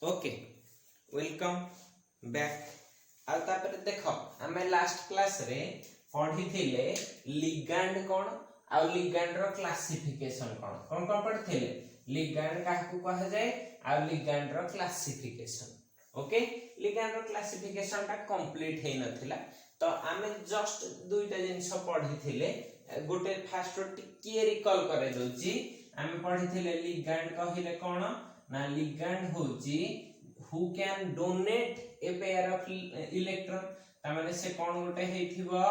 Okay welcome back. आ तापर देखो आमे लास्ट क्लास रे पढ़ी थिले लिगैंड कोन आ लिगैंड रो क्लासिफिकेशन कोन कोन कोन पढ़ी थिले। लिगैंड काहकु कहा जाए आ लिगैंड रो क्लासिफिकेशन। ओके लिगैंड रो क्लासिफिकेशन ता कंप्लीट हे नथिला तो आमे जस्ट दुईटा जिंस पढ़ी थिले। गोटे फास्ट टिके रिकॉल करे दोची आमे पढ़ी थिले लिगैंड कहिले कोन ना लिगैंड होची who can donate a pair of electron ता माने से कोन गोटे हेथिबो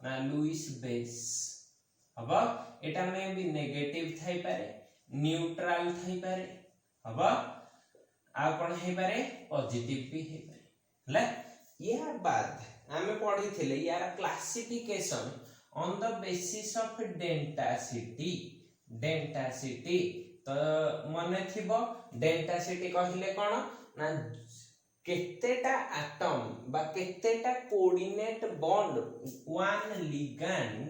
ना लुईस बेस हबा एटा में भी नेगेटिव थाई पारे न्यूट्रल थाई पारे हबा आ कोन हे पारे पॉजिटिव भी हे पारे हला। या बाद आमे पढ़ी थिले यार classification on the basis of density तो मने थिबो डेंसिटी कहिले कोन ना केतेटा एटम बा केतेटा coordinate bond one ligand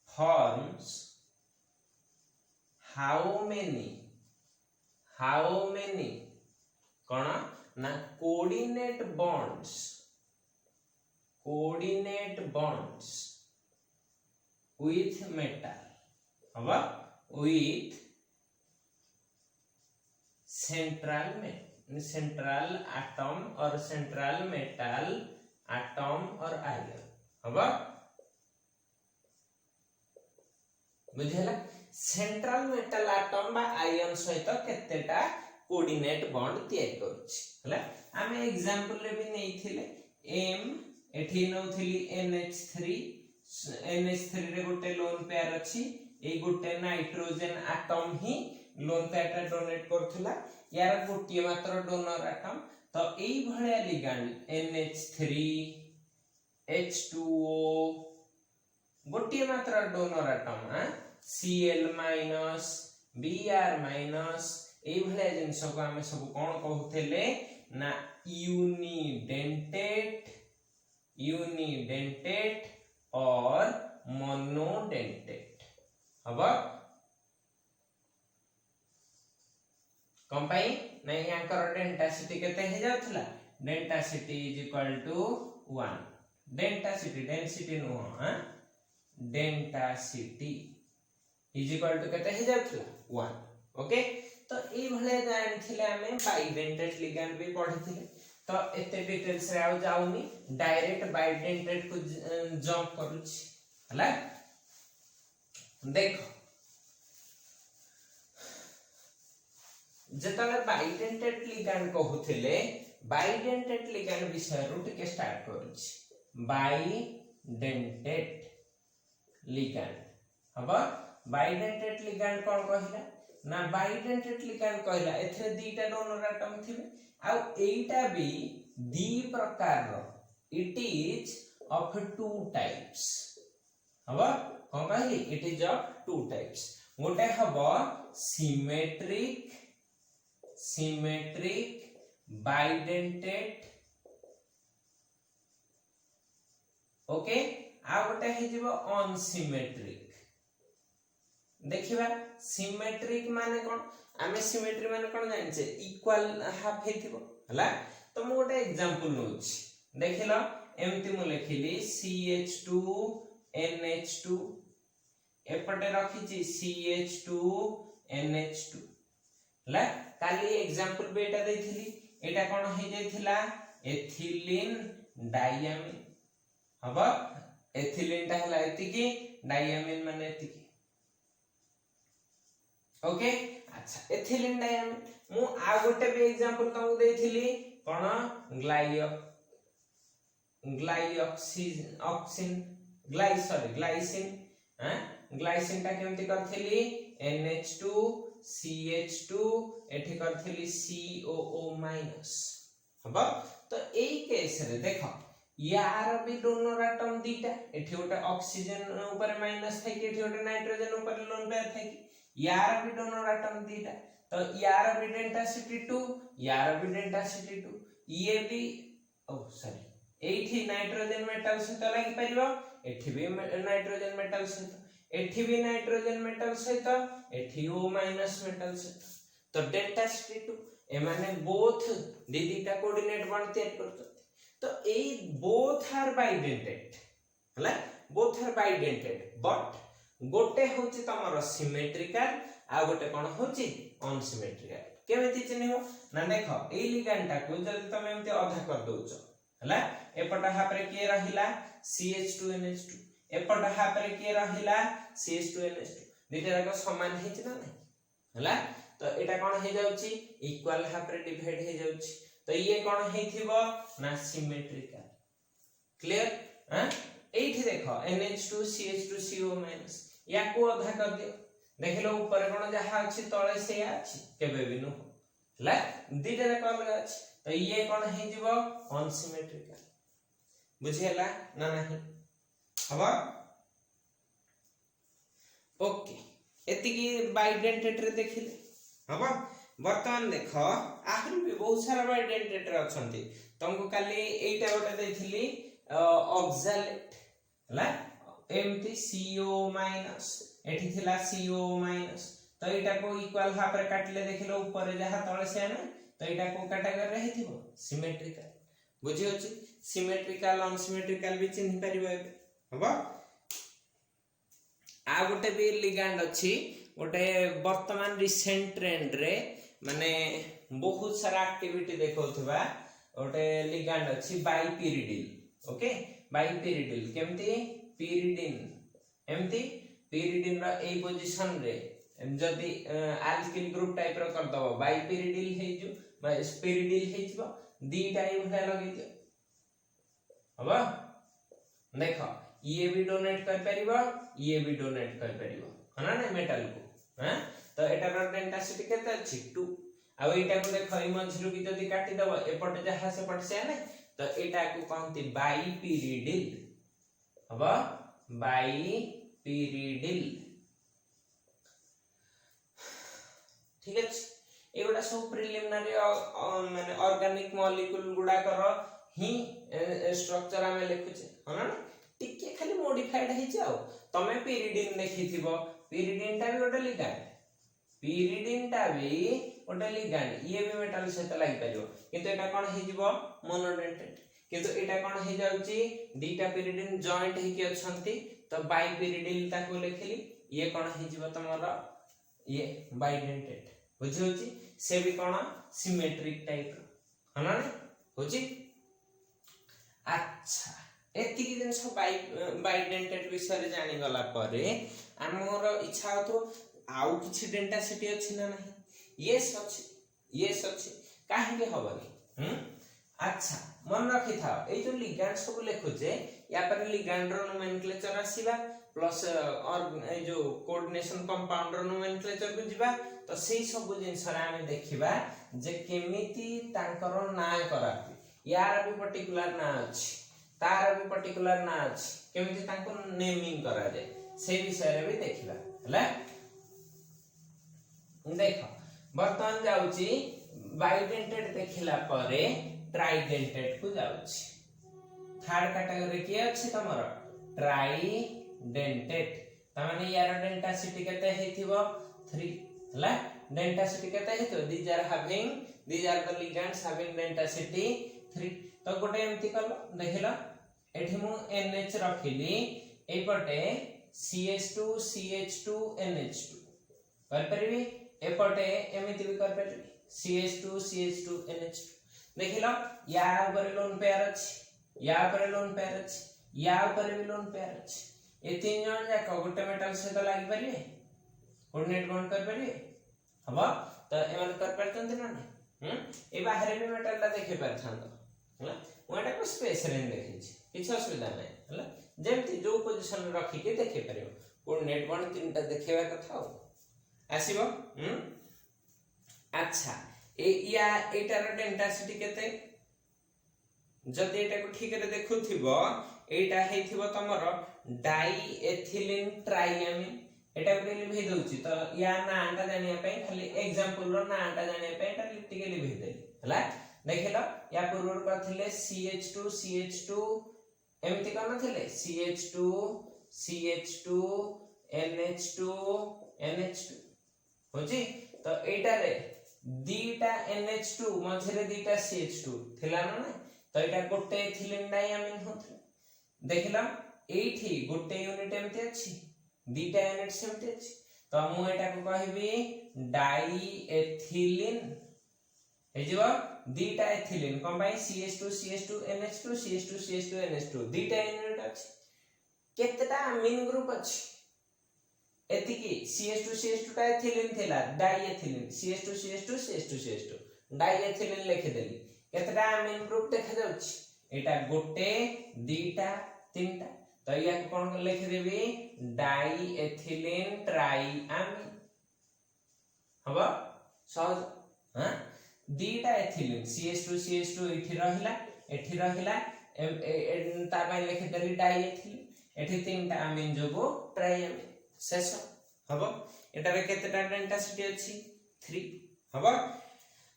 forms how many कोन ना कोऑर्डिनेट bonds with metal हवा with central atom or central metal atom or ion हवा बुझला। सेंट्रल मेटल एटम बा आयन सहित केतेटा कोऑर्डिनेट बॉन्ड तयार करूछि हला। आमे एग्जांपल रे भी नै थिले m एठी नउथिली NH3 रे गोटे लोन पेयर अछि ए गोटे नाइट्रोजन एटम ही लोन पेयर डोनेट करथुला यार गोटे मात्र डोनर एटम तो एई भलिया लिगैंड NH3 H2O गोटे मात्र डोनर एटम Cl Br एई भलिया जिंस को हमें सब कोन कहउथले ना यूनिडेंटेट और मोनोडेंटेट हबा कंपाई नै यांकर डेंसिटी केते हे जाउथला density is equal to 1 density no density is equal to केते हे जाउथला 1 ओके। तो ए भले जानिथिले हमें बाइडेंटेट लिगैंड भी पढ़िथिले तो एते डिटेल्स रे आउ जाउनी डायरेक्ट बाइडेंटेट को जंप करूछि हला। देखो जेतले बाइडेंटेट लिगैंड कहउथिले बाइडेंटेट लिगैंड विषय रु टिके स्टार्ट करूछि। बाइडेंटेट लिगैंड हबा बाइडेंटेट लिगैंड कोन कहिला ना बाइडेंटेट लिगैंड कहिला एथरे दीटा डोनर एटम थिबे आ एटा भी दी प्रकार रो it is of two types हबा कोन कहली it is of two types गोटे हबो सिमेट्रिक बाइडेंटेट ओके आ गोटे हे जिवो अनसिमेट्रिक। देखिबा सिमेट्रिक माने कोन आमे सिमेट्री माने कोन जानि इक्वल हाफ हेथिबो हला। तो मु गोटे एग्जांपल नउछि देखिलो एमति मु लेखिली CH2 NH2 एपटे रखिछि CH2 NH2 हला। काली एग्जांपल बेटा देथिली एटा कोन हे जायथिला एथिलीन डायमीन हबा एथिलीन ता हला एतिकी डायमीन माने एतिकी ओके। अच्छा एथिलीन डायमीन मु आ गोटे भी एग्जांपल तमु देथिली कोन ग्लाइसिन ता केमति करथिली NH2 CH2 एठी करथिली COO- हबा। तो एई केस रे देखो यार भी डोनर एटम दीटा एठी गोटे ऑक्सीजन ऊपर माइनस थाई के एठी गोटे नाइट्रोजन ऊपर लोन पेयर थाई यार भी डोनर एटम दीटा तो यार भी डेंसिटी 2 यार भी डेंसिटी 2 ये भी सॉरी एठी नाइट्रोजन मेटल से तो लागि परिबो एठी भी नाइट्रोजन मेटल से एठी भी नाइट्रोजन मेटल सहित एठी O- मेटल सहित तो डेंसिटी 2 ए माने बोथ दीटा कोऑर्डिनेट बॉन्ड तैयार करछथि तो ए बोथ आर बाइडेंटेड हला बोथ आर बाइडेंटेड बट गोटे होची तमरो सिमेट्रिकल आ गोटे कोन होची अनसिमेट्रिकल केमिति चिन्हिबो ना देखो ए लिगैंड को जब तुम एमते आधा कर दोछ हला एपट हाफ रे के रहिला CH2NH2 एपट हाफ रे के रहिला CH2NH2 दिटा जाक समान हेछि ना नै हला तो एटा कोन हे जाउची इक्वल हाफ रे डिवाइड हे जाउची तो ये कोन हेथिबो ना सिमेट्रिकल क्लियर हां एठी देखो NH2 CH2 CO- या को आधा कर दियो देखिलो ऊपर कोन जहा अछि तळे से अछि केबे भी नु हला दिटा जाक अलग अछि तो ये कोन हे जिवो अनसिमेट्रिकल बुझियला ना नाही हबा ओके एति की बाइडेंटेट रे देखिले हबा वर्तमान देखो आहुर भी बहुत सारा बाइडेंटेट रे अछंती तुमको काली एटा गोटे देथिली ऑक्सैलेट हला एमती CO- एठी थिला CO- तो एटा को इक्वल हाफ रे काटले देखिलो ऊपर जहा तळे से ना तो एटा को कैटेगरी रे हिथिबो सिमेट्रिकल बुझि होची सिमेट्रिकल अनसिमेट्रिकल भी चिन्ह परिबो हबा आ गोटे भी लिगैंड अछि गोटे वर्तमान रिसेंट ट्रेंड रे माने बहुत सारा एक्टिविटी देखौथबा गोटे लिगैंड अछि बाइपिरिडिल ओके बाइपिरिडिल केमती पिरिडिन एमती पिरिडिन रा ए पोजीशन रे जदी अल्किल ग्रुप टाइप रो कर दबो बाइपिरिडिल हे जो बा स्पिरिडिल हे जबो दीटा ए भला लगे दियो हबा देखो ये भी डोनेट कर परिबो ये भी डोनेट कर परिबो हना ने मेटल को हैं तो एटा रो डेंसिटी केते अछि 2 आ एटा को देखो ई मझिरु की जदी काटी दबो एपट जहा से पट से ने तो एटा को कहंती बाइपिरिडिल हबा बाइपिरिडिल ठीक अछि एगुडा सब प्रिलिमिनरी माने ऑर्गेनिक मॉलिक्यूल गुडा कर ही स्ट्रक्चर हमें लिखुचे हना टिके खाली मॉडिफाइड हे जाओ तमे पिरिडिन देखिथिबो पिरिडिन टा भी गोटे लिगैंड पिरिडिन टा भी गोटे लिगैंड ये भी मेटल सहित लागि परियो किंतु एटा कोन हे जिवो मोनोडेंटेड किंतु एटा कोन हे जाउची दीटा पिरिडिन जॉइंट हे कि अछंती तो बाइपिरिडिल ता को लिखली ये कोन हे जिवो तमरा ये बाइडेंटेड बुझी होची से भी कोन सिमेट्रिक टाइप हना ने होची अच्छा एति की दिन सब बाइडेंटेड विषय जानि गला परे हमर इच्छा तो आउ किछि डेंसिटी अछि ना नहीं यस अछि काहे के हबनी अच्छा मन रखि था ए जो लिगैंड सब लेखो जे या पर लिगैंड रो नोमेनक्लेचर आसीबा प्लस और ए जो कोऑर्डिनेशन कंपाउंड रो नोमेनक्लेचर को जिबा तो सेही सब जिंस रा हम देखिबा जे केमिति तांकर ना कराबी यार भी पर्टिकुलर ना अछि तार भी पर्टिकुलर ना अछि केमिति तांको नेमिंग करा जाय से विषय रे भी देखिबा हला देखो वर्तमान जाउची बाइडेंटेड देखिला परे ट्राइडेंटेड को जाउची थर्ड कैटेगरी के अछि तमरो ट्राइडेंटेड तमाने यार डेंसिटी केते हेथिबो 3 हला डेंसिटी केते हेतो these are the ligands having density 3 तो गोटे एमती करलो देखिलो एठी मु NH रखिली ए पटे CH2 CH2 NH2 कर परबी ए पटे एमिति भी कर परबी CH2 CH2 NH2 देखिलो या ऊपर लोन पेयर अछि या ऊपर लोन पेयर अछि या ऊपर भी लोन पेयर अछि ए तीन जन जाक गोटे मेटल से तो लागि परिबे कोऑर्डिनेट बॉन्ड कर परिबे हबा तो एमन कर परतन ना ए बाहर भी मेटल ला देखे परथान हला ओटा को स्पेस रे देखि छी किछ असुविधा नै हला जेमति जो पोजीशन रखि के देखे परिबो कोऑर्डिनेट बॉन्ड तीनटा देखेबा कथा आसीबो अच्छा ए या एटार डेंसिटी केते जदि एटा को ठीक रे देखुथिबो एटा हेथिबो तमर डाई एथिलीन ट्राइएमिन एटा को लिभे दउची तो या नाटा जानिया पे खाली एग्जांपल रो नाटा जानिया पे एटा लिख के लिभे देली हला देखिलो या पूर्व करथिले CH2 एमति कोन थिले CH2 NH2 होची तो एटा रे दीटा NH2 मझरे दीटा CH2 थिला ना तो एटा गोटे एथिलीन डायमिन होथि देखिला एठी गोटे यूनिट एमते अछि दीटा यूनिट सेमते अछि तो मु एटा को कहबी डाई एथिलीन हे जिवो दीटा एथिलीन कोन भाई CH2 CH2 NH2 CH2 CH2 NH2 दीटा unit अछि केतेटा अमीन ग्रुप अछि एतिकी CH2 CH2 टा एथिलीन थिला die ethylene CH2 CH2 CH2 CH2 die ethylene लिखि देली केतेटा अमीन ग्रुप देखा जाउछि एटा गोटे दीटा तीनटा तो या कोन लिखि देबी डाई एथिलीन ट्राई अमीन हबो सहज हां दीटा एथिलीन CH2 CH2 एठी रहिला ता पय लिखि देली डाई एथिलीन एठी तीनटा अमीन जोगो ट्राई अमीन शेष हबो एटारे केतेटा डेंसिटी अछि 3 हबो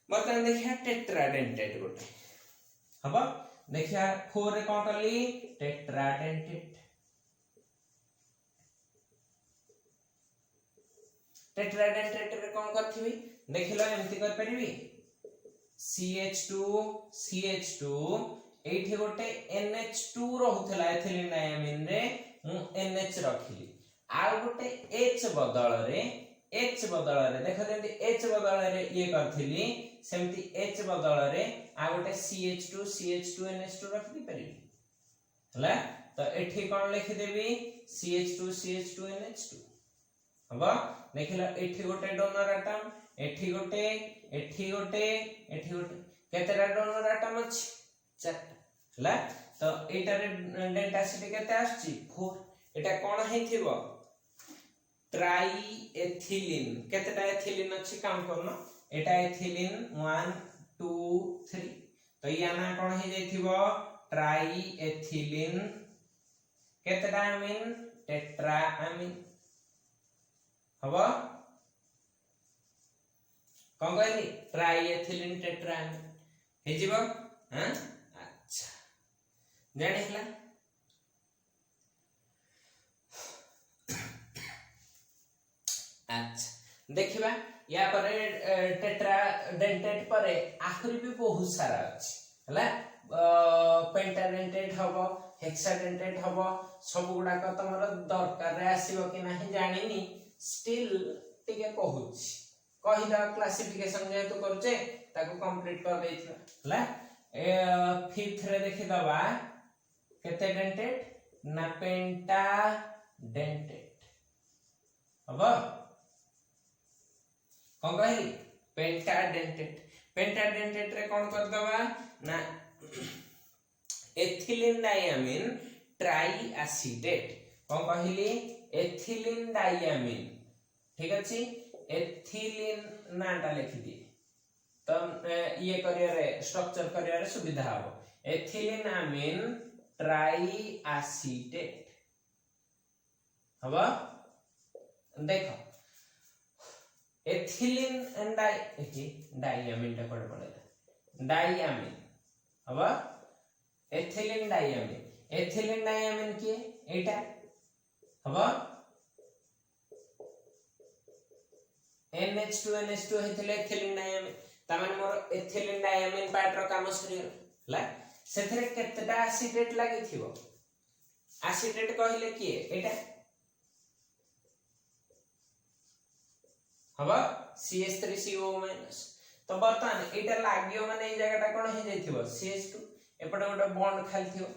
बर्तन देखिया टेट्राडेंटेट गोटे हबो देखिया 4 रे कोन करली टेट्राडेंटेट रे कोन करथिबी देखिलो एमति कर परिबी CH2 एठी गोटे NH2 रहउथला एथिलीन डायमिन रे मु NH रखिली आ गोटे H बदल रे देखो जेंति H बदल रे ये करथिली सेमति H बदल रे आ गोटे CH2 NH2 रख दी परिबी हला तो एठी कोन लिखि देबी CH2 NH2 हबा देखिला एठी गोटे डोनर एटम एठी गोटे केतेटा डोनर एटम अछि चारटा हला तो एटा रे डेंसिटी केते आछि 4 एटा कोन हेथिबो ट्राई एथिलीन केतेटा एथिलीन अछि काउंट करनो एटा एथिलीन 1 2 3 तो या ना कोन हे जाइथिबो ट्राई एथिलीन केतेटा अमीन टेट्रा अमीन हबो कोन कहली ट्राई एथिलीन टेट्रा अमीन हे जिवो हां अच्छा जानिहला अच्छा देखिबा या परे टेट्राडेंटेट परे आखरी भी बहुत सारा अछि हला पेंटाडेंटेट हबो हेक्साडेंटेट हबो सब गुडा क तमरो दरकार रे आसीबो कि नाही जानिनी स्टिल टिके कहूछि कहिदा क्लासिफिकेशन जे तो करछे ताको कंप्लीट कर दैथिबा हला फिफ्थ रे देखि दबा केते डेंटेट ना पेंटाडेंटेट हबो कोन कहली पेंटाडेंटेट रे कोन कर दबा ना एथिलीन डायमीन ट्राई एसिडेट कोन कहली एथिलीन डायमीन ठीक अछि एथिलीन नाटा लिखि दी तो ये करिया रे स्ट्रक्चर करिया रे सुविधा हो एथिलीन अमीन ट्राई एसिडेट हबा देखो एथिलीन एंड डायमीन टा पड़े डायमीन हबा एथिलीन डायमीन के एटा हबा NH2 हेथिले एथिलीन डायमीन ता माने मोर एथिलीन डायमीन पार्ट रो काम सरियला सेथरे केतेटा एसिडेट लागि थिबो एसिडेट कहिले की एटा हबा CH3CO- तो बर्तमान एटा लागियो माने ए जगहटा कोन हे जाइथिबो CH2 एपटे गोटे बॉन्ड खाली थिबो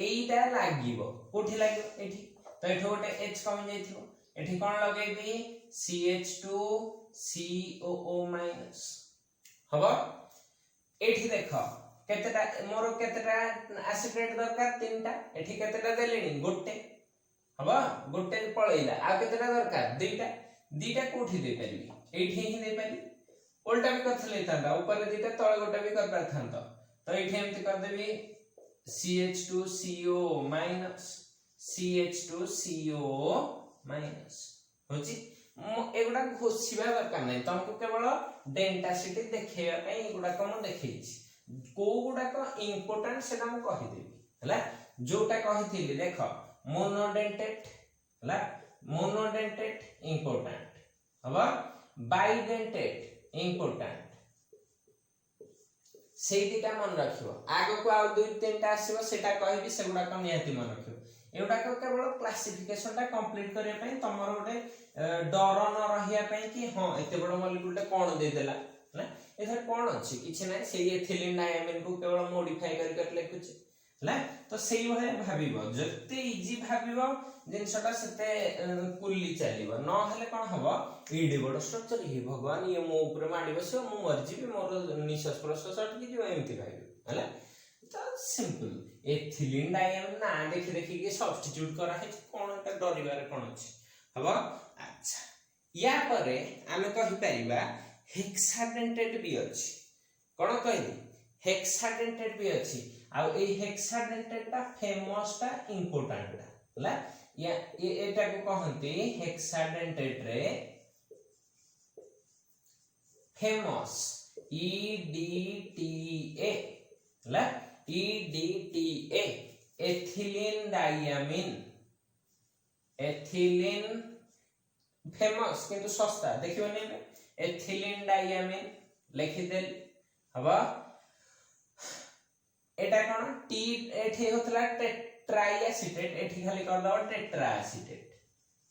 एईटा लागिबो कोठी लागिबो एठी तो एठो गोटे H कम जाइथिबो एठी कोन लगेबी CH2COO- हबा एठी देखो केतेटा मोर केतेटा एसिडेट दरकार तीनटा एठी केतेटा देलेनी गोटे हबा गोटे पळैला आ केतेटा दरकार दीटा कोठी दे परिबी एठी ही दे परिबी उल्टा भी कर लेता ऊपर दीटा तळे गोटे भी कर परथांत तो एठी एमति कर देबी CH2CO- होची एगुडा घोषिबा दरकार नै तुमको केवल डेंसिटी देखैया पई एगुडा को म देखैछि को गुडा को इंपोर्टेंट सेटा म कहि देबी हला जोटा कहिथिली देखो मोनोडेंटेट हला मोनोडेंटेट इंपोर्टेंट हबा बाइडेंटेट इंपोर्टेंट सेई दिटा मन रखियो आगो को आ दुई तीनटा आसीबो सेटा कहबी सेगुडा को निहाती मन रखियो एउडा को केवल क्लासिफिकेशन टा कंप्लीट करे पई तमरो गोटे डर न रहिया पई कि हां एते बड़ मॉलिक्यूल टा कोन दे देला ना एथर कोन अछि किछि नै सेई एथिलीन डायमिन को केवल मॉडिफाई कर लेखुछि हला तो सेई भले भाबिबो जते इजी भाबिबो जिनसटा सेते कुल्ली चलिबो न हले कोन हबो एडी बड़ स्ट्रक्चर हे भगवान ये मो ऊपर माडी बसो मो मर्जी भी मोर निश्वास प्रश्वास अटकी जीव एमती भाबिबो हला तो सिंपल एथिलीन डायमिन ना देखि देखि के सब्स्टिट्यूट करा है कोन एटा डरिबार कोन अछि हबो अच्छा या परे आमे कहि परिबा हेक्साडेंटेड भी अछि कोन कहली हेक्साडेंटेड भी अछि आ ए हेक्साडेंटेड ता फेमस ता इंपोर्टेंट ता हला या एटा को कहंती हेक्साडेंटेड रे फेमस EDTA हला EDTA ethylene diamine ethylene famous किंतु सस्ता देखियो नै एथिलीन डायमिन लिखि देल हबा एटा कोन टी एठी होतला टेट्राएसिटेट एठी खाली कर दो टेट्राएसिटेट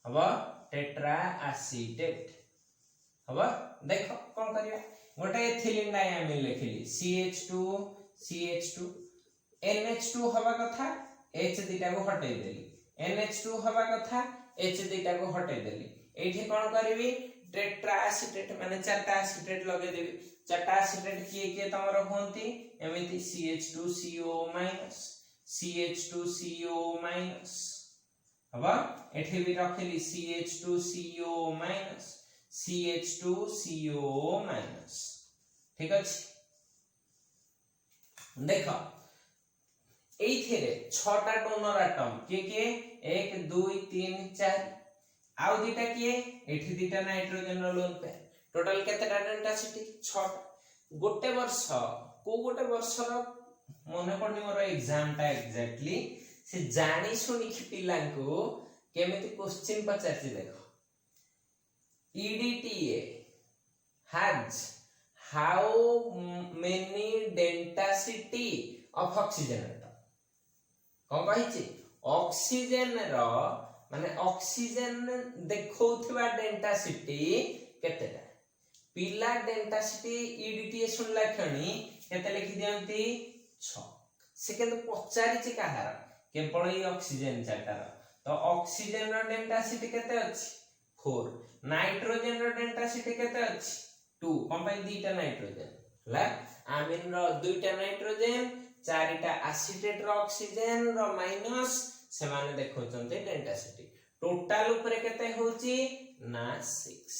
हबा टेट्राएसिटेट हबा देखो कोन करिया गोटे एथिलीन डायमिन लिखिली CH2 NH2 हबा कथा H दिटा को हटै देली NH2 हबा कथा H दिटा को हटै देली एठी कोन करबी टेट्राएसिटेट माने चारटा एसिटेट लगे देबी चारटा एसिटेट किए तमरो होंती एमिति CH2CO- CH2CO- हबा एठी भी रखली CH2CO- CH2CO- ठीक अछि देखो एथिरे 6टा डोनर एटम के 1 2 3 4 आउ दिटा किए एठी दिटा नाइट्रोजन रो लोन पे टोटल केतेटा डेंसिटी 6 गोटे वर्ष को गोटे वर्ष रो मने पड़नी मोर एग्जाम टा एग्जैक्टली से जानी सुनी कि पिला को केमिति क्वेश्चन पचारती देखो EDTA has how many density of oxygen atom कोन कहिछि ऑक्सीजन रो माने ऑक्सीजन देखौथबा डेंसिटी केतेटा पिला डेंसिटी EDTA सुनला खणी केते लिखि दियंती 6 से केते पचारि छि कहार केवल ई ऑक्सीजन चाटार तो ऑक्सीजन रो डेंसिटी केते अछि 4 नाइट्रोजन रो डेंसिटी केते अछि 2 कोन पई दीटा नाइट्रोजन हला आमीन रो दुईटा नाइट्रोजन चारिटा एसिटेट रो ऑक्सीजन रो माइनस से माने देखौ चंते डेंसिटी टोटल ऊपर केते होची ना 6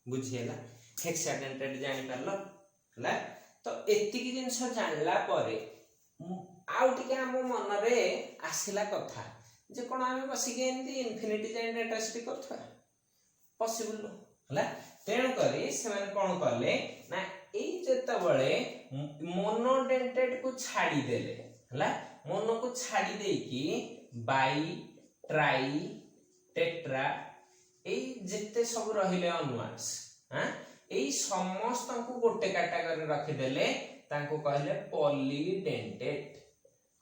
बुझियला हेक्साडेंटेड जानि परलो हला तो एति की जिंस जानला परे आउ टिके हम मन रे आसिला कथा जे कोन आमे बसी के एंती इन्फिनिटी जानि डेंसिटी करथवा पॉसिबल हला तेन करी से माने कोन करले ना ए जेता बळे मोनोडेंटेड को छाडी देले हला मोनो को छाडी देई की बाई ट्राई टेट्रा ए जेते सब रहिले अनवार्ड्स हां ए समस्त को गोटे कैटेगरी रखि देले तांको कहले पॉलीडेंटेड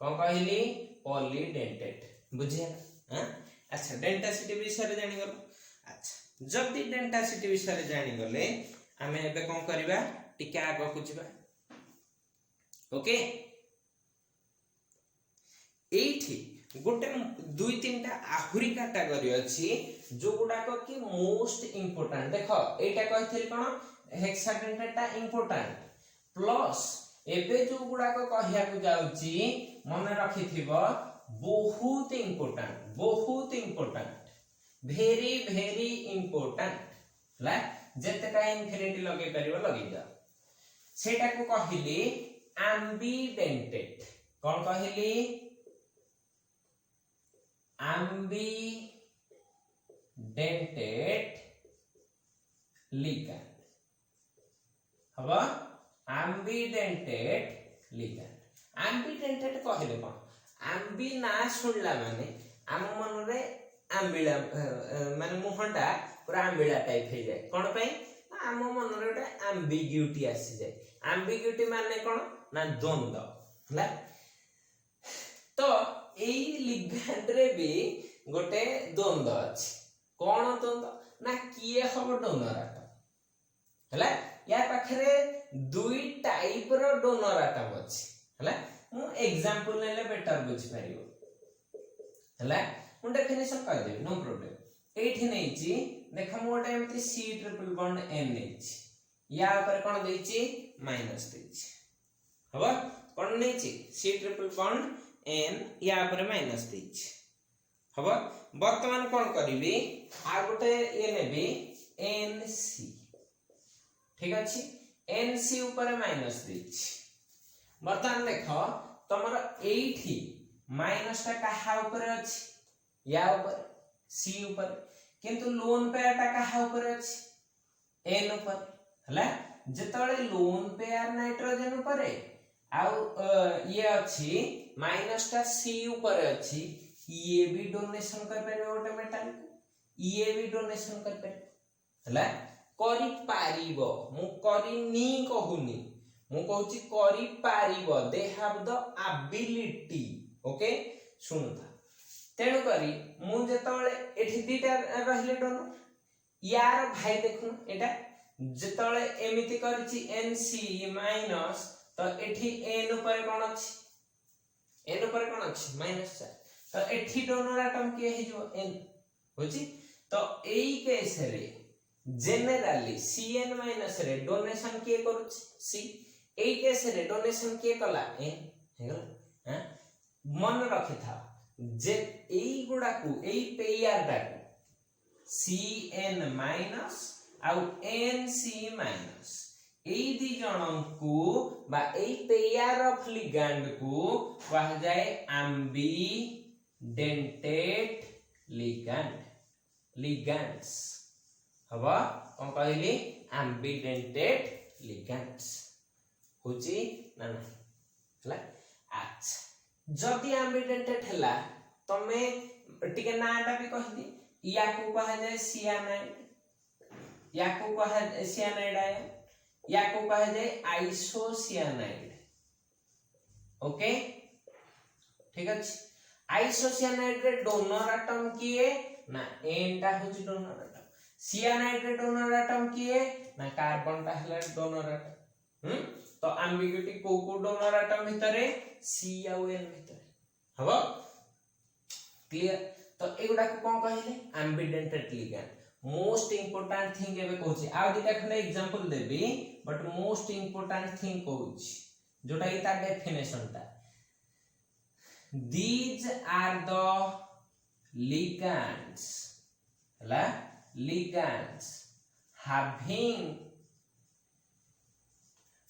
कोन कहली पॉलीडेंटेड बुझिया हां अच्छा डेंसिटी विषय रे जानि गलो अच्छा जब डेंसिटी विषय रे जानि गले आमे एबे कोन करबा टिके आगो को जिबा ओके एठी गोटे दुई तीनटा आहुरी कैटेगरी अछि जो गुडा को कि मोस्ट इंपोर्टेंट देखो एटा कहिथिल कोन हेक्साडेंटेड ता इंपोर्टेंट प्लस एबे जो गुडा को कहिया को जाउची मन रखिथिबो बहुत इंपोर्टेंट वेरी वेरी इंपोर्टेंट ला जेतेटा इन्फिनिटी लगे परिबो लगे जा सेटा को कहिली एम्बिडेंटेड कोन कहिली एम्बिडेंटेड लिगैंड हबा एम्बिडेंटेड लिगैंड एम्बिडेंटेड कहले कोन एम्बी ना सुनला माने हम मन रे आंबिला माने मुहंडा पूरा आंबिला टाइप हे जाय कोन पई आम मन गोटे आम्बिग्यूटी आसी जाए। आम्बिग्यूटी माने कौन ना द्वंद्व है। तो एई लिगैंड रे भी गोटे द्वंद्व अछि। कौन द्वंद्व ना किए हम डोनर आटम है। या पाखरे दुई टाइप रो डोनर आटम अछि है। मु एग्जांपल नेले बेटर बुझ परियो है। मु डेफिनेशन कह देबी नो प्रॉब्लम। एठी नेछि देख मु गोटे एमती C ट्रिपल बॉन्ड N नेछि या ऊपर कोन देछि माइनस देछि हबो। कोन नेछि C ट्रिपल बॉन्ड N या ऊपर माइनस देछि हबो। वर्तमान कोन करिवि आ गोटे ए नेबी NC ठीक अछि। NC ऊपर माइनस देछि। वर्तमान देख तमर एठी माइनस टा कहा ऊपर अछि या ऊपर C ऊपर, किंतु लोन पेयर टा कहा ऊपर अछि N ऊपर हला। जेतळे लोन पेयर नाइट्रोजन ऊपर आउ ये अछि माइनस टा C ऊपर अछि, ये भी डोनेशन कर परबे गोटे मेटाल को, ये भी डोनेशन कर परबे हला। करि पारिबो मु करि नी कहूनी, मु कहूची करि पारिबो। They have the ability okay सुनता। तेणु करी मु जेतळे एठी दीटा रहिले डोनर यार भाई देखुन एटा जेतळे एमिति करछि NC माइनस तो एठी N ऊपर कोन अछि N ऊपर कोन अछि माइनस छ तो एठी डोनर एटम के हे जो N होछि। तो एई केस रे जनरली Cn माइनस रे डोनेशन के करूछि C, एई केस रे डोनेशन के कला N हेगला। हां मन रखि था जे एई गुडा को एई पेयर डा को Cn माइनस आउ NC माइनस एई दी जणम को बा एई पेयर ऑफ लिगैंड को कहा जाए एम्बिडेंटेड लिगैंड लिगैंड्स हबा। कोन कहली एम्बिडेंटेड लिगैंड्स होची ना ना हला। अच्छा जदि एम्बिडेंटेड हला तमे टिके नाटा भी कहदी या को कहा जाए सियानाइड, या को कहा सियानाइड आयन, या को कहा जाए आइसोसियानाइड ओके ठीक अछि। आइसोसियानाइड रे डोनर एटम किए ना N टा होची डोनर एटम, सियानाइड रे डोनर एटम किए ना कार्बन टा हला डोनर एटम। तो एम्बिग्यूटी को डोनर एटम भितरे C आ N भितरे हबो क्लियर। तो एगुडा को कोन कहले ambidentate ligand. Most important thing एबे कहूची आ दिटा खने example Devi but most important thing कहूची जोटा इता डेफिनेशन ता these are the ligands हला ligands having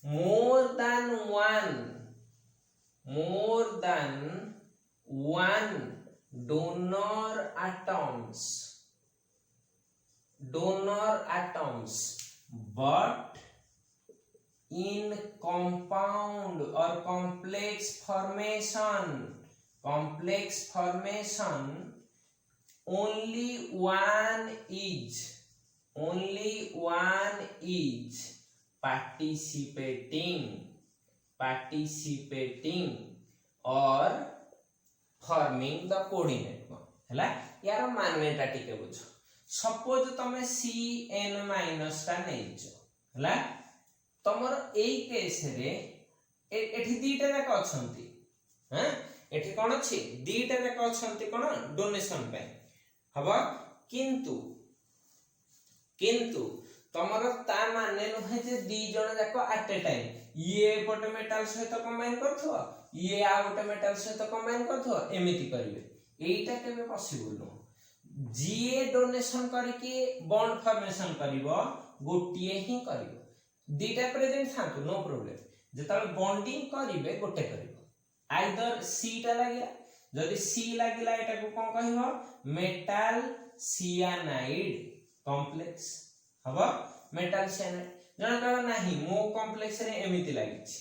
more than one donor atoms but in compound or complex formation only one is participating or forming the coordinate हला। यार मानेटा टिके बुझ। Suppose तमे Cn minus टा नेइचो हला, तमर एई केस रे एठी दीटा जाक अछंती हैं, एठी कोन अछि दीटा जाक अछंती कोन डोनेशन पे हबा। किंतु तमर ता माने नहे जे दी जण जाक एट ए टाइम ये गोटे मेटल सहित कंबाइन करथो, ये आ गोटे मेटल सहित कंबाइन करथो, एमिति करिवे एइटा केबे पॉसिबल न। जीए डोनेशन करके बॉन्ड फॉर्मेशन करिवो गोटिए ही करिवो, दीटा प्रेजेंट थांतु नो प्रॉब्लम। जेतले बॉन्डिंग करिवे गोटे करिवो आइदर सी टा लागिला, जदि सी लागिला एटा को कोन कहिवो मेटल सियानाइड कॉम्प्लेक्स हबो। मेटल सियानाइड जण कहबो नाही मो कॉम्प्लेक्स रे एमिति लागिछि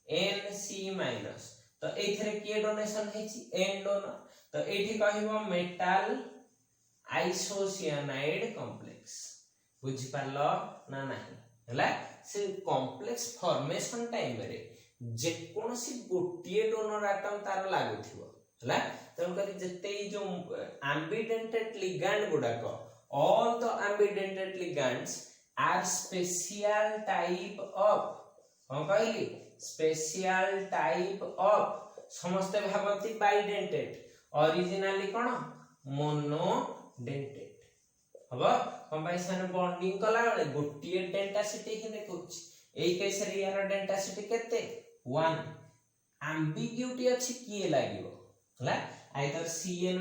NC माइनस तो एथरे के डोनेशन हेछि N डोनर, तो एठी कहिवो मेटल आइसोसियानाइड कॉम्प्लेक्स। बुझि पारलो ना नाही। हला से कॉम्प्लेक्स फॉर्मेशन टाइम रे जे कोनोसी गोटिए डोनर एटम तार लागुथिबो हला तन करी जते जो एम्बिडेंटेड लिगैंड गुडाको all the ambidentate ligands are special type of कौन कहली special type of समस्त भाबती bidentate originally कौन monodentate हबो कंबाइनेशन बॉन्डिंग कला बेले गोटिए डेंसिटी ही देखुछ एई केस रे यार डेंसिटी केते 1 एम्बिग्यूटी अछि किए लागिवो हला आइदर Cn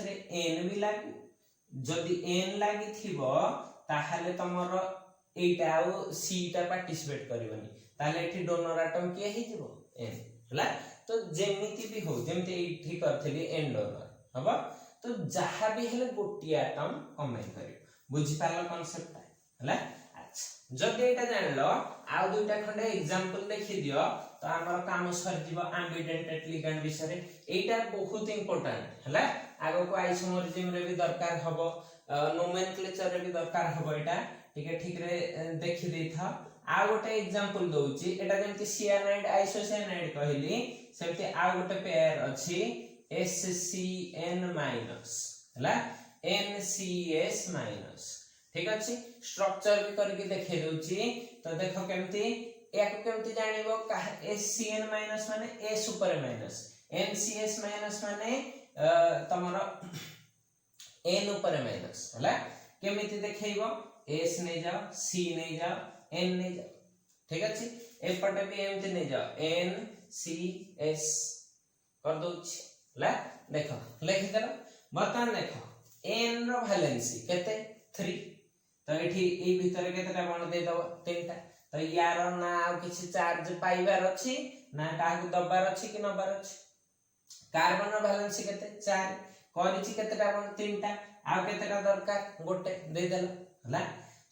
रे n भी लागु जदि n लागि थिबो ताहाले तमर एटा आ c टा पार्टिसिपेट करबनी ताहाले एठी डोनर एटम के हि जिवो n हला तो जेमिति भी हो जेमिति एठी करथली n डोनर हबो तो जहा भी हेले गोटी एटम कमेंट करियो बुझि पालो कांसेप्ट हला अच्छा जदि एटा जानलो आ दुईटा खंडे एग्जांपल देखि दियो तो हमर काम सर जीव एम्बिडेंटेड लिगैंड विषय एटा बहुत इंपोर्टेंट हला आगो को आइसोमरिज्म रे भी दरकार हबो नोमेनक्लेचर रे भी दरकार हबो एटा ठीक रे देखि देई था आ गोटे एग्जांपल दउची एटा जेमति सियानाइड आइसोसियानाइड कहली सेमति आ गोटे पेयर अछि SCN- हला NCS-, ठीक अछि स्ट्रक्चर भी करके देखे दउची तो देखो केमति याको केमति जानिबो SCN- माने S ऊपर माइनस NCS- माने तमरा n ऊपर माइनस हला केमिति देखैबो s नै जाओ c नै जाओ n नै जाओ ठीक अछि एपटे भी एमति नै जाओ n c s कर दोछि हला देखो लिखि देलो बर्तमान देखो n रो वैलेंसी केते 3 तो एठी ए भीतर केतेटा बण दे दबो तीनटा तो यार ना किछि चार्ज पाइबार अछि ना काहु दबार अछि कि नबार अछि कार्बन रो वैलेंसी केते 4 करिछि केतेटा बण तीनटा आ केतेटा दरकार गोटे दे देलो हला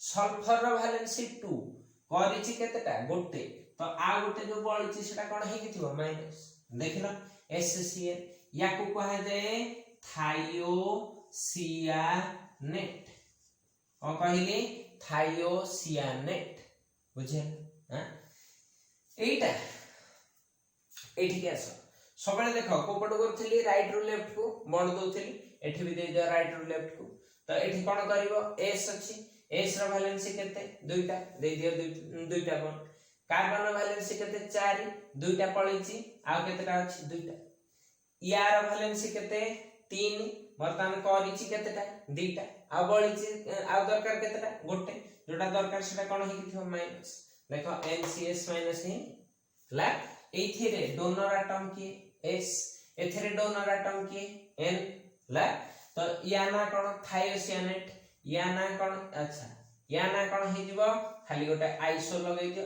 सल्फर रो वैलेंसी 2 करिछि केतेटा गोटे तो आ गोटे जो बळिछि सेटा कोन हे किथिबो माइनस देखिलो SCN याकू कहा जाए थायोसियानेट ओ कहली थायोसियानेट बुझे हां एटा एठी के आसो सबले देखो कोपट करथली राइट रु लेफ्ट को बंद दोथली एठी भी दे दियो राइट रु लेफ्ट को तो एठी कोन करिवो S अछि S रो वैलेंसी केते दुईटा दे दियो दुईटा बन कार्बन रो वैलेंसी केते 4 दुईटा पळिछि आ केतेटा अछि दुईटा यार वैलेंसी केते 3 वर्तमान करिछि केतेटा दुईटा आ बळिछि आ दरकार केतेटा गोटे जोटा दरकार सेटा कोन हे किथिबो माइनस देखो NCS- ही ला एथिरे डोनर एटम की S एथिरे डोनर एटम की N ला तो या ना कोन थायोसियानेट या ना कोन अच्छा या ना कोन हे जिवो खाली गोटे आइसो लगै दियो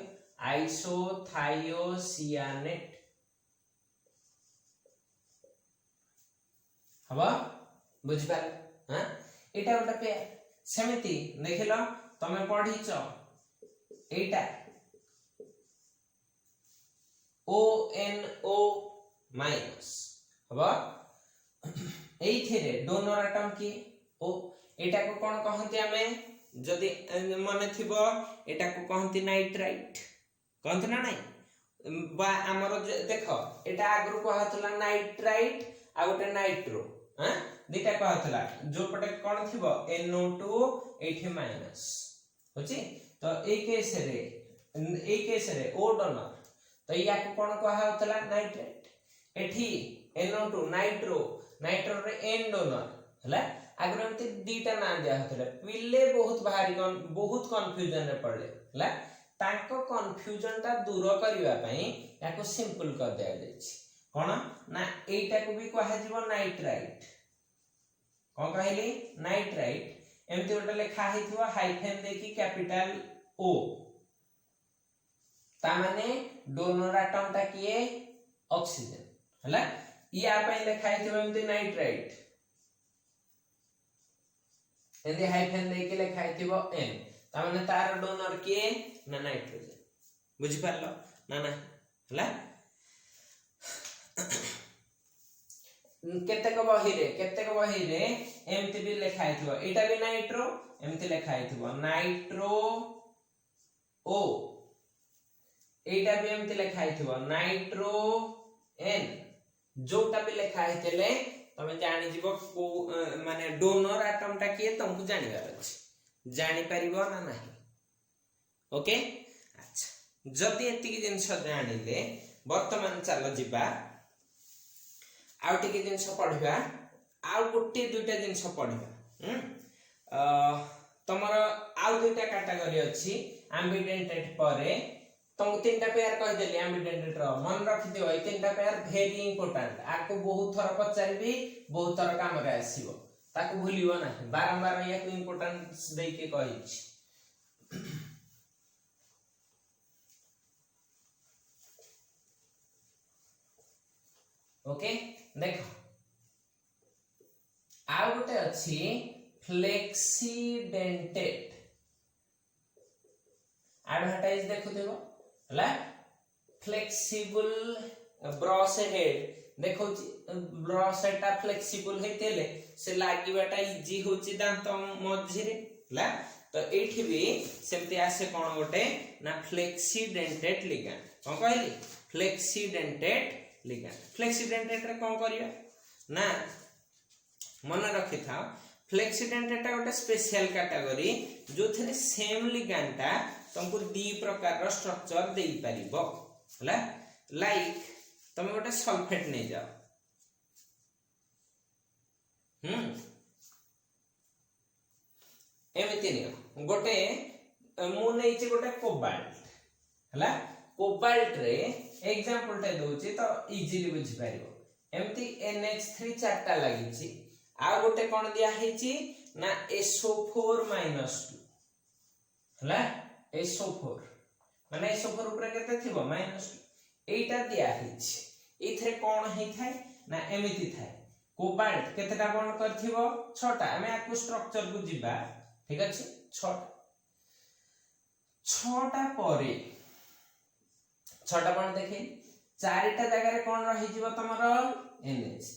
आइसो थायोसियानेट हबा बुझ पार हां एटा गोटे पेयर सेमिति देखिलो तमे पढिचो एटा ONO- हबा एथिरे डोनर एटम की ओ एटा को कोन कहंती हमें जदी मने थिबो एटा को कहंती नाइट्राइट कहंती ना नाही बा हमर देखो एटा आगरु कहतला नाइट्राइट आ गोटे नाइट्रो हां दिटा कहतला जो पटे कोन थिबो NO2 एठी माइनस होची तो ए केस रे ओ डोनर तो या को कोन कहतला नाइट्राइट एठी NO2 नाइट्रो रे N डोनर हला आगरु एमती दीटा नाम दिया हतले पिले बहुत भारी बहुत कंफ्यूजन रे पड़ले हला तांको कंफ्यूजन ता दूर करिवा पई याको सिंपल कर दिया जायछि कोन ना एटा को भी कहा जीवो नाइट्राइट कोन कहली नाइट्राइट एमती ओटा लेखा हिथिबो हाइफेन देखि कैपिटल O ता माने डोनर एटम ता किए ऑक्सीजन हला या पई लेखा हिथिबो एमती नाइट्राइट एंदी हाइफेन देखि लेखा हिथिबो N ता माने तार डोनर किए ना नाइट्रोजन बुझि पारलो ना ना हला केतेक बही रे एमती भी लेखा हिथिबो एटा भी नाइट्रो एमती लेखा हिथिबो नाइट्रो ओ एटा भी एमती लिखा हिथिबो नाइट्रो एन जोटा भी लिखा हितले तमे जानि जीवो को माने डोनर एटम टा किए तुमको जानिबार अछि जानि परिबो ना नाही ओके अच्छा जदि एतिकी जिंस जानिले वर्तमान चलो जिबा आउ टिके जिंस पढिबा आउ गोटे दुईटा जिंस पढिबा तमर आउ दुईटा कैटेगरी अछि एम्बिडेंटेड परे तुमको तीनटा पेयर कह देली एम्बिडेंटेड रो मन रखि दियो ए तीनटा पेयर वेरी इंपोर्टेंट आको बहुत थर पचारबी बहुत थर काम रे आसीबो ताको भूलियो ना बारंबार या को इंपोर्टेंस दे के कहिछि ओके देखो आउ गोटे अछि फ्लेक्सीडेंटेड एडवर्टाइज देखु देबो हला फ्लेक्सिबल ब्रश हेड देखो ब्रश एटा फ्लेक्सिबल हेतेले से लागिबाटा इजी होची दांत मझिरे हला तो एठी भी सेमति आसे कोन गोटे ना फ्लेक्सीडेंटेड लिगैंड कोन कहली फ्लेक्सीडेंटेड लिगैंड फ्लेक्सीडेंटेड रे कोन करिया ना मन रखि था फ्लेक्सीडेंटेड टा गोटे स्पेशल कैटेगरी जो थरे सेम लिगैंड टा तुमको दी प्रकार रो स्ट्रक्चर देई परिबो हला लाइक तुम गोटे सल्फेट नै जाओ एमिति नै गोटे मु नै छि गोटे कोबाल्ट हला कोबाल्ट रे एग्जांपल टे दोची तो इजीली बुझी पारिबो एमती NH3 चारटा लागि छि आ गोटे कोन दिया हे छि ना SO4 - 2 हला SO4 माने SO4 ऊपर केते थिबो -2 एटा दिया हे छि एथरे कोन हे थाय ना एमिति थाय कोबाल्ट केतेटा बॉन्ड करथिबो 6टा हमें आकु स्ट्रक्चर को जिबा ठीक अछि 6टा परे 6टा बॉन्ड देखि चारिटा जगह रे कोन रहि जिवो तमरो NH3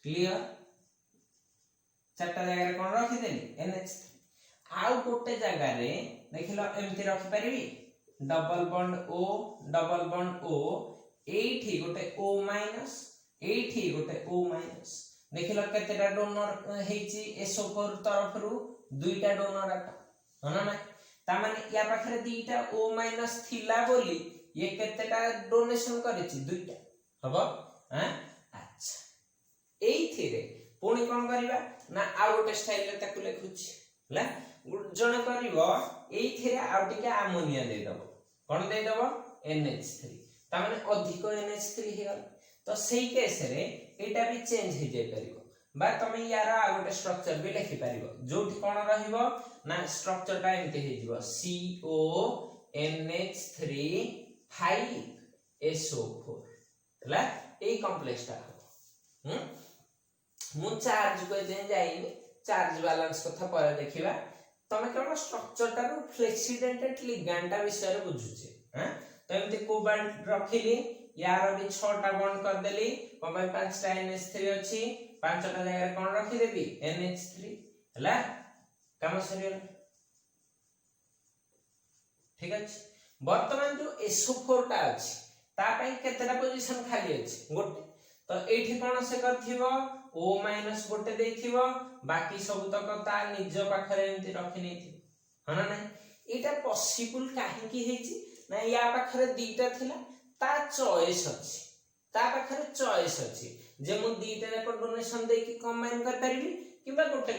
क्लियर चारटा जगह रे कोन रखि देली NH3 आउ गोटे जगह रे देखिलो एमति रखि परिबी डबल बॉन्ड O एठी गोटे O माइनस एठी गोटे O माइनस देखिलो केतेटा डोनर हेची SO4 तरफ रु दुईटा डोनर आटा हना ना ता माने या पाखरे दुईटा O माइनस थिला बोली ये केतेटा डोनेशन करेची दुईटा हबो हैं अच्छा एइथिरे पुणी कोन करबा ना आ गोटे स्टाइल रे ताकु लेखुची हला जण करबो एइथिरे आ टिके अमोनिया दे दबो कोन दे दबो NH3 ता माने अधिक NH3 हे गला तो सेही केस रे एटा भी चेंज हे जाय परिबो बा तमे यार आ गोटे स्ट्रक्चर भी लिखि परिबो जोठी कोन रहिबो ना स्ट्रक्चर टा एमते हे जिवो CO NH3 5SO4 हला ए कॉम्प्लेक्स टा हो मु चार्ज को जे जाईनी चार्ज बैलेंस कथा पर देखिबा तमे केवल स्ट्रक्चर टा रो फ्लेक्सीडेंटेड लिगैंड टा विषय रे बुझुचे हैं तो एमते कोबाल्ट रखिली यार भी 6टा बॉन्ड कर देली कोबाई 5टा NH3 अछि 5टा जगह रे कोन रखि देबी NH3 हला काम सरियल ठीक अछि वर्तमान जो SO4 टा अछि ता पई केतेटा पोजीशन खाली अछि गोटे तो एठी कोन से करथिबो O माइनस गोटे देथिबो बाकी सब तक ता निज पाखरे एंती रखि नेथि हना नै एटा पॉसिबल काहे की हेछि ना या पाखरे दीटा थिला ता चॉइस अछि ता पाखरे चॉइस अछि जे मु दीटा रे डोनेशन दे के कंबाइन कर परिबी किबा गोटे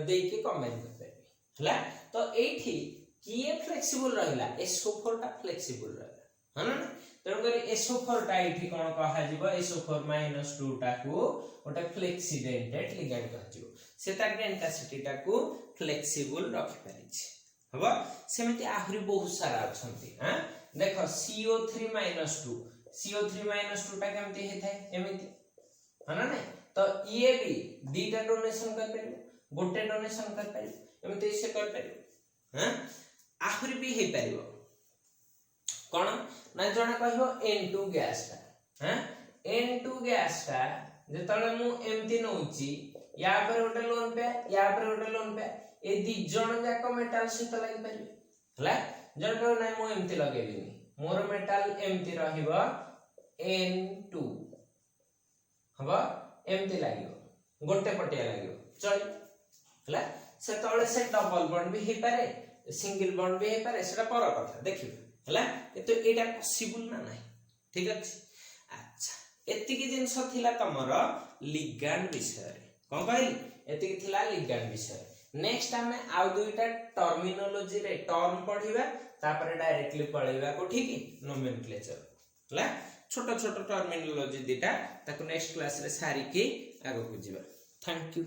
दे के कंबाइन कर परिबी हला तो एठी किए फ्लेक्सिबल रहला SO4 टा फ्लेक्सिबल रहला हना तेणु करी SO4 टा एठी कोन कहा जिवो SO4 - 2 टा को ओटा फ्लेक्सीडेंटेड लिगैंड कहा जिवो सेता डेंसिटी टा को फ्लेक्सिबल रखि पारि छी हबो सेमिति आहुरी बहुत सारा अछंती हां देखो CO3 - 2 CO3 - 2 टा केमति हे थाए एमिति हना नै तो ये भी दीटा डोनेशन कर परिबो गोटे डोनेशन कर परिबो एमिति से कर परिबो हां आहुरी भी हे परिबो कोन ना जने कहबो N2 गैस टा हैं N2 गैस टा जेतले मु एमति नउची या पर गोटे लोन पे या पर गोटे लोन पे ए दी जण जाक मेटल सहित लागि परिबे हला जण को नै मु एम्ति लगेबिनी मोर मेटल एम्ति रहिबो N2 हबा एम्ति लागियो गोटे पटिया लागियो चल हला से तळे से डबल बॉन्ड भी हे पारे सिंगल बॉन्ड भी हे पारे सेटा पर कथा देखियो हला तो एटा पॉसिबल ना नाही ठीक अछि। अच्छा एतिकी जिंस थिला तमर लिगैंड विषय रे कोन कहली एतिकी थिला लिगैंड विषय नेक्स्ट हमें आउ दुईटा टर्मिनोलॉजी रे टर्म पढिबा तापर डायरेक्टली पळेबा को ठीक नोमेनक्लेचर हला छोटो छोटो टर्मिनोलॉजी दिटा ताको नेक्स्ट क्लास रे सारी के आगो को जिबा थैंक यू।